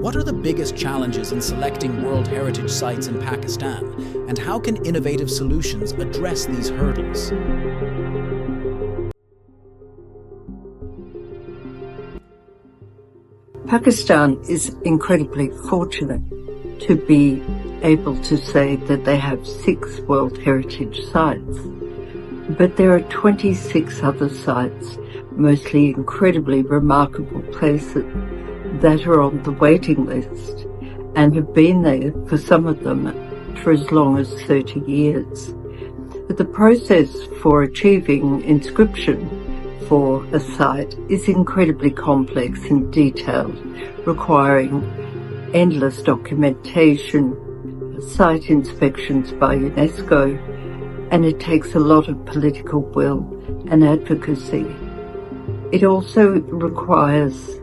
What are the biggest challenges in selecting World Heritage Sites in Pakistan, and how can innovative solutions address these hurdles? Pakistan is incredibly fortunate to be able to say that they have 6 World Heritage Sites, but there are 26 other sites, mostly incredibly remarkable places, that are on the waiting list and have been there for some of them for as long as 30 years. But the process for achieving inscription for a site is incredibly complex and detailed, requiring endless documentation, site inspections by UNESCO, and it takes a lot of political will and advocacy. It also requires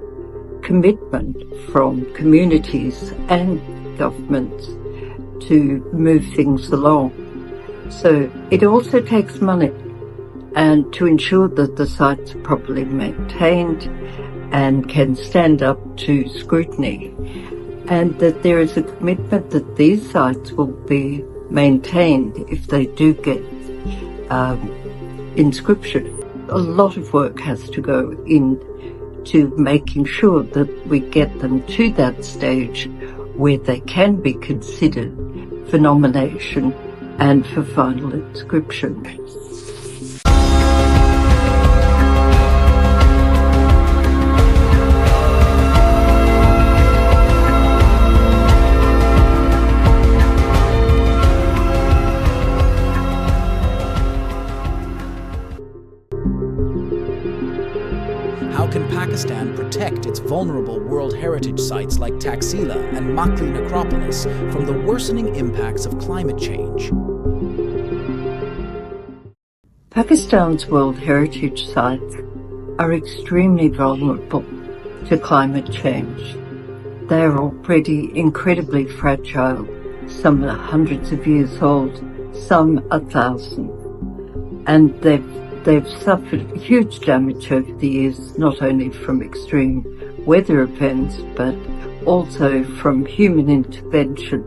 commitment from communities and governments to move things along. So it also takes money, and to ensure that the sites are properly maintained and can stand up to scrutiny, and that there is a commitment that these sites will be maintained if they do get inscription. A lot of work has to go into making sure that we get them to that stage where they can be considered for nomination and for final inscription. How can Pakistan protect its vulnerable World Heritage Sites like Taxila and Makli Necropolis from the worsening impacts of climate change? Pakistan's World Heritage Sites are extremely vulnerable to climate change. They are already incredibly fragile. Some are hundreds of years old, some 1,000. And they've suffered huge damage over the years, not only from extreme weather events, but also from human intervention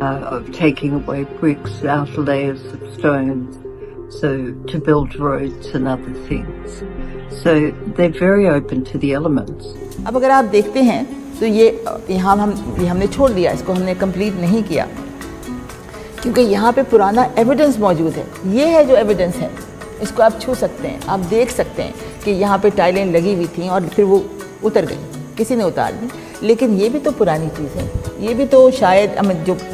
of taking away bricks, outer layers of stones, so to build roads and other things. So they're very open to the elements. अब अगर आप देखते हैं तो ये हमने छोड़ दिया, इसको हमने कंप्लीट नहीं किया क्योंकि यहाँ पे पुराना एविडेंस मौजूद है. ये है जो एविडेंस है, इसको आप छू सकते हैं, आप देख सकते हैं कि यहाँ पे टाइलें लगी हुई थी और फिर वो उतर गई, किसी ने उतार दी. लेकिन ये भी तो पुरानी चीज़ है, ये भी तो शायद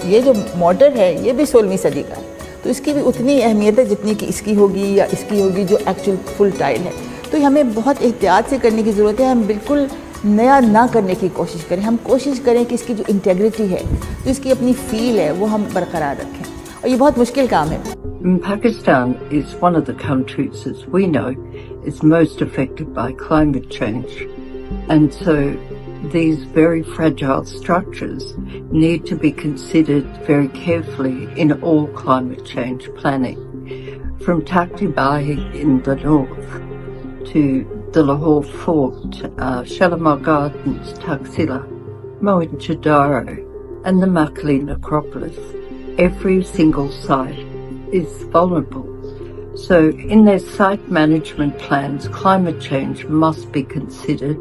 ये जो मॉडल है ये भी 16वीं सदी का है, तो इसकी भी उतनी अहमियत है जितनी कि इसकी होगी या इसकी होगी जो एक्चुअल फुल टाइल है. तो हमें बहुत एहतियात से करने की ज़रूरत है. हम बिल्कुल नया ना करने की कोशिश करें, हम कोशिश करें कि इसकी जो इंटेग्रिटी है, जो इसकी अपनी फील है, वो हम बरकरार रखें, और ये बहुत मुश्किल काम है. Pakistan is one of the countries, as we know, is most affected by climate change. And so these very fragile structures need to be considered very carefully in all climate change planning. From Takti-Bahi in the north to the Lahore Fort, Shalimar Gardens, Taxila, Mohenjo-daro and the Makli Necropolis, every single site is vulnerable. So in their site management plans, climate change must be considered,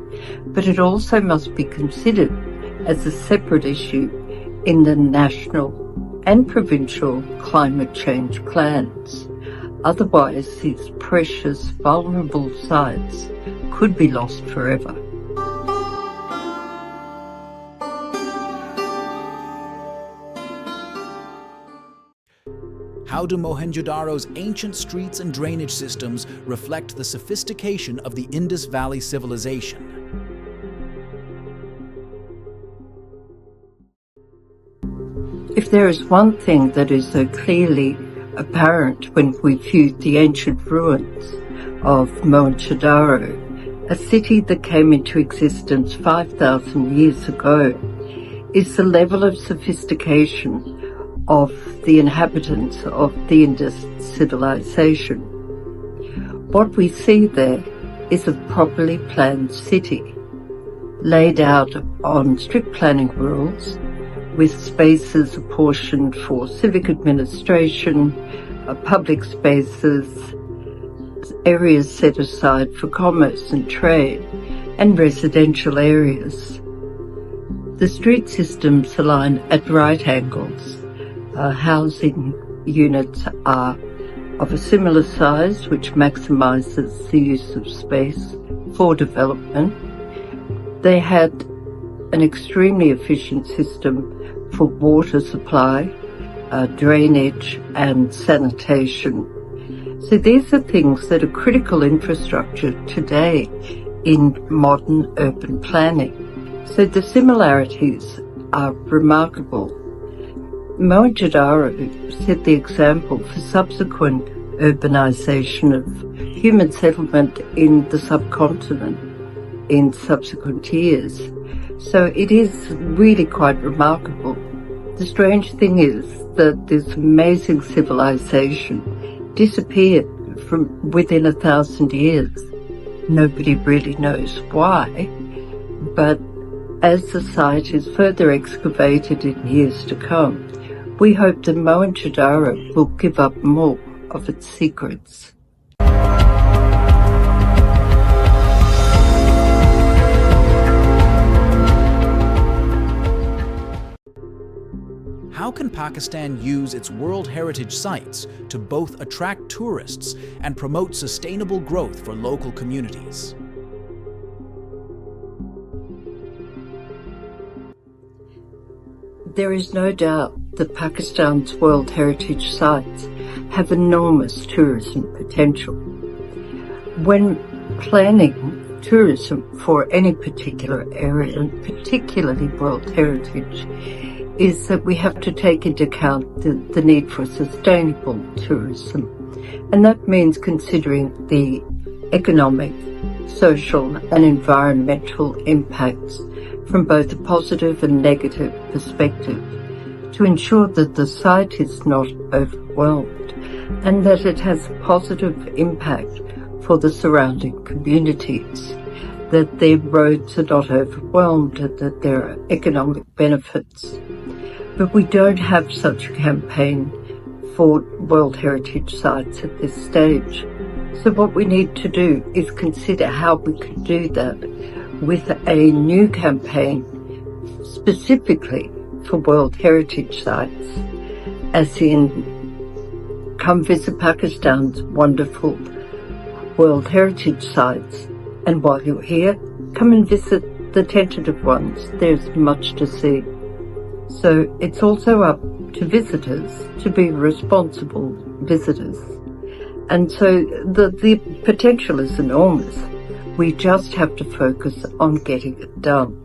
but it also must be considered as a separate issue in the national and provincial climate change plans. Otherwise, these precious, vulnerable sites could be lost forever. How do Mohenjo-daro's ancient streets and drainage systems reflect the sophistication of the Indus Valley civilization? If there is one thing that is so clearly apparent when we view the ancient ruins of Mohenjo-daro, a city that came into existence 5,000 years ago, is the level of sophistication of the inhabitants of the Indus civilization. What we see there is a properly planned city, laid out on strict planning rules, with spaces apportioned for civic administration, public spaces, areas set aside for commerce and trade, and residential areas. The street systems align at right angles. Housing units are of a similar size, which maximizes the use of space for development. They had an extremely efficient system for water supply, drainage and sanitation. So these are things that are critical infrastructure today in modern urban planning. So the similarities are remarkable. Mohenjo-daro set the example for subsequent urbanization of human settlement in the subcontinent in subsequent years. So it is really quite remarkable. The strange thing is that this amazing civilization disappeared from within 1,000 years. Nobody really knows why, but as the site is further excavated in years to come, we hope that Mohenjo-daro will give up more of its secrets. How can Pakistan use its World Heritage sites to both attract tourists and promote sustainable growth for local communities? There is no doubt that Pakistan's World Heritage sites have enormous tourism potential. When planning tourism for any particular area, and particularly World Heritage, is that we have to take into account the need for sustainable tourism. And that means considering the economic, social and environmental impacts from both a positive and negative perspective, to ensure that the site is not overwhelmed and that it has a positive impact for the surrounding communities, that their roads are not overwhelmed and that there are economic benefits. But we don't have such a campaign for World Heritage sites at this stage. So what we need to do is consider how we can do that with a new campaign specifically for World Heritage sites, as in come visit Pakistan's wonderful World Heritage sites, and while you're here, come and visit the tentative ones. There's much to see. So it's also up to visitors to be responsible visitors. And so the potential is enormous. We just have to focus on getting it done.